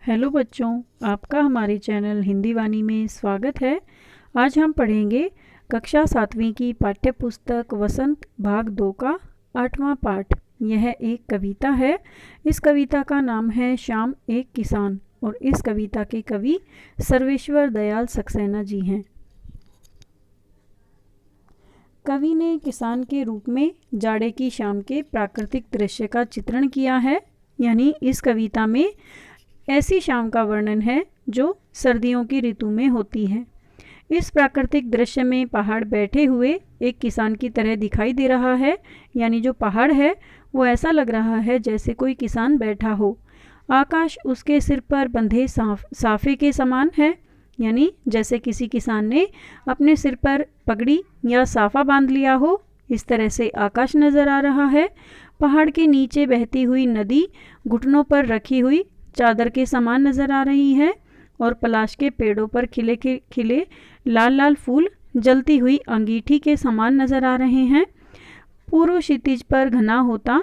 Hello बच्चों, आपका हमारे चैनल हिंदी वाणी में स्वागत है। आज हम पढ़ेंगे कक्षा 7वीं की पाठ्य पुस्तक वसंत भाग 2 का 8वां पाठ। यह एक कविता है। इस कविता का नाम है श्याम एक किसान और इस कविता के कवि सर्वेश्वर दयाल सक्सेना जी हैं। कवि ने किसान के रूप में जाड़े की शाम के प्राकृतिक दृश्य का चित्रण किया है। यानी इस कविता में ऐसी शाम का वर्णन है जो सर्दियों की ऋतु में होती है। इस प्राकृतिक दृश्य में पहाड़ बैठे हुए एक किसान की तरह दिखाई दे रहा है। यानी जो पहाड़ है वो ऐसा लग रहा है जैसे कोई किसान बैठा हो। आकाश उसके सिर पर बंधे साफे के समान है। यानी जैसे किसी किसान ने अपने सिर पर पगड़ी या साफा बांध लिया हो, इस तरह से आकाश नजर आ रहा है। पहाड़ के नीचे बहती हुई नदी घुटनों पर रखी हुई चादर के समान नजर आ रही है और पलाश के पेड़ों पर खिले लाल लाल फूल जलती हुई अंगीठी के समान नजर आ रहे हैं। पूर्व क्षितिज पर घना होता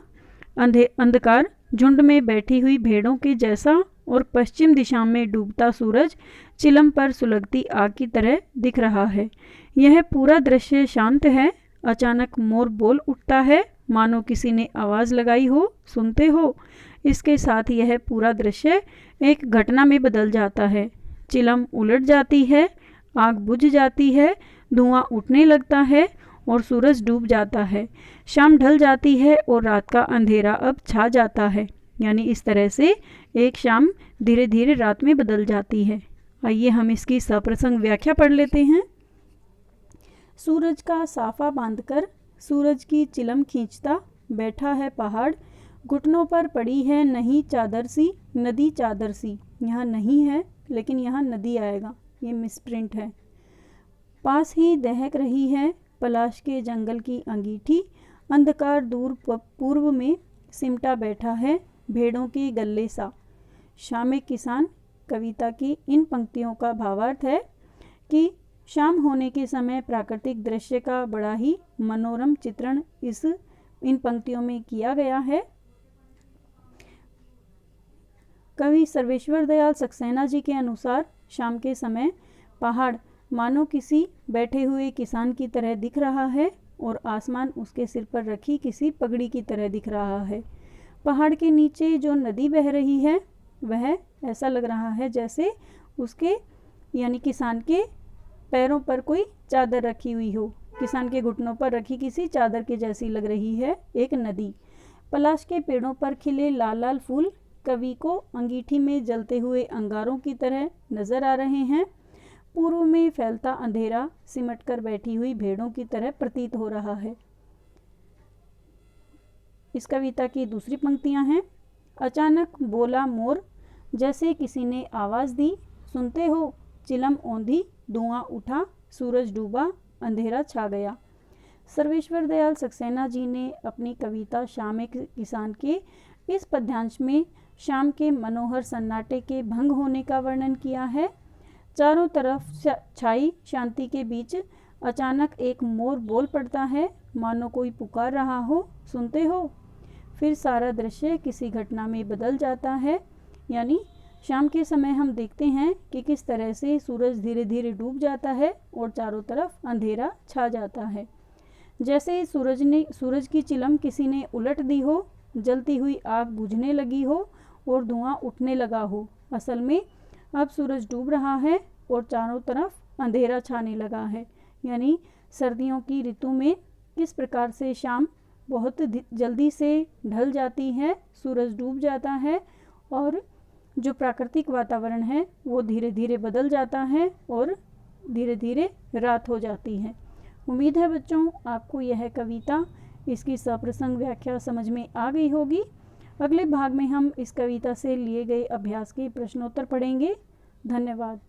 अंधकार झुंड में बैठी हुई भेड़ों के जैसा और पश्चिम दिशा में डूबता सूरज चिलम पर सुलगती आग की तरह दिख रहा है। यह पूरा दृश्य शांत है। अचानक मोर बोल उठता है, मानो किसी ने आवाज लगाई हो, सुनते हो। इसके साथ यह पूरा दृश्य एक घटना में बदल जाता है। चिलम उलट जाती है, आग बुझ जाती है, धुआं उठने लगता है और सूरज डूब जाता है। शाम ढल जाती है और रात का अंधेरा अब छा जाता है। यानी इस तरह से एक शाम धीरे धीरे रात में बदल जाती है। आइए हम इसकी सप्रसंग व्याख्या पढ़ लेते हैं। सूरज का साफा बांधकर सूरज की चिलम खींचता बैठा है पहाड़, घुटनों पर पड़ी है नहीं चादर सी, नदी चादर सी। यहाँ नहीं है लेकिन यहाँ नदी आएगा, ये मिसप्रिंट है। पास ही दहक रही है पलाश के जंगल की अंगीठी, अंधकार दूर पूर्व में सिमटा बैठा है भेड़ों के गल्ले सा। शाम एक किसान कविता की इन पंक्तियों का भावार्थ है कि शाम होने के समय प्राकृतिक दृश्य का बड़ा ही मनोरम चित्रण इन पंक्तियों में किया गया है। कवि सर्वेश्वर दयाल सक्सेना जी के अनुसार शाम के समय पहाड़ मानो किसी बैठे हुए किसान की तरह दिख रहा है और आसमान उसके सिर पर रखी किसी पगड़ी की तरह दिख रहा है। पहाड़ के नीचे जो नदी बह रही है वह ऐसा लग रहा है जैसे उसके यानी किसान के पैरों पर कोई चादर रखी हुई हो। किसान के घुटनों पर रखी किसी चादर के जैसी लग रही है एक नदी। पलाश के पेड़ों पर खिले लाल लाल फूल कवि को अंगीठी में जलते हुए अंगारों की तरह नजर आ रहे हैं। पूर्व में फैलता अंधेरा सिमट कर बैठी हुई भेड़ों की तरह प्रतीत हो रहा है। इस कविता की दूसरी पंक्तियां हैं। अचानक बोला मोर, जैसे किसी ने आवाज दी, सुनते हो। चिलम औंधी, धुआं उठा, सूरज डूबा, अंधेरा छा गया। सर्वेश्वर दयाल सक्सेना जी ने अपनी कविता शाम एक किसान के इस पद्यांश में शाम के मनोहर सन्नाटे के भंग होने का वर्णन किया है। चारों तरफ छाई शांति के बीच अचानक एक मोर बोल पड़ता है, मानो कोई पुकार रहा हो, सुनते हो। फिर सारा दृश्य किसी घटना में बदल जाता है। यानी शाम के समय हम देखते हैं कि किस तरह से सूरज धीरे धीरे डूब जाता है और चारों तरफ अंधेरा छा जाता है। जैसे सूरज की चिलम किसी ने उलट दी हो, जलती हुई आग बुझने लगी हो और धुआं उठने लगा हो। असल में अब सूरज डूब रहा है और चारों तरफ अंधेरा छाने लगा है। यानी सर्दियों की ऋतु में किस प्रकार से शाम बहुत जल्दी से ढल जाती है, सूरज डूब जाता है और जो प्राकृतिक वातावरण है वो धीरे धीरे बदल जाता है और धीरे धीरे रात हो जाती है। उम्मीद है बच्चों आपको यह कविता इसकी सप्रसंग व्याख्या समझ में आ गई होगी। अगले भाग में हम इस कविता से लिए गए अभ्यास के प्रश्नोत्तर पढ़ेंगे। धन्यवाद।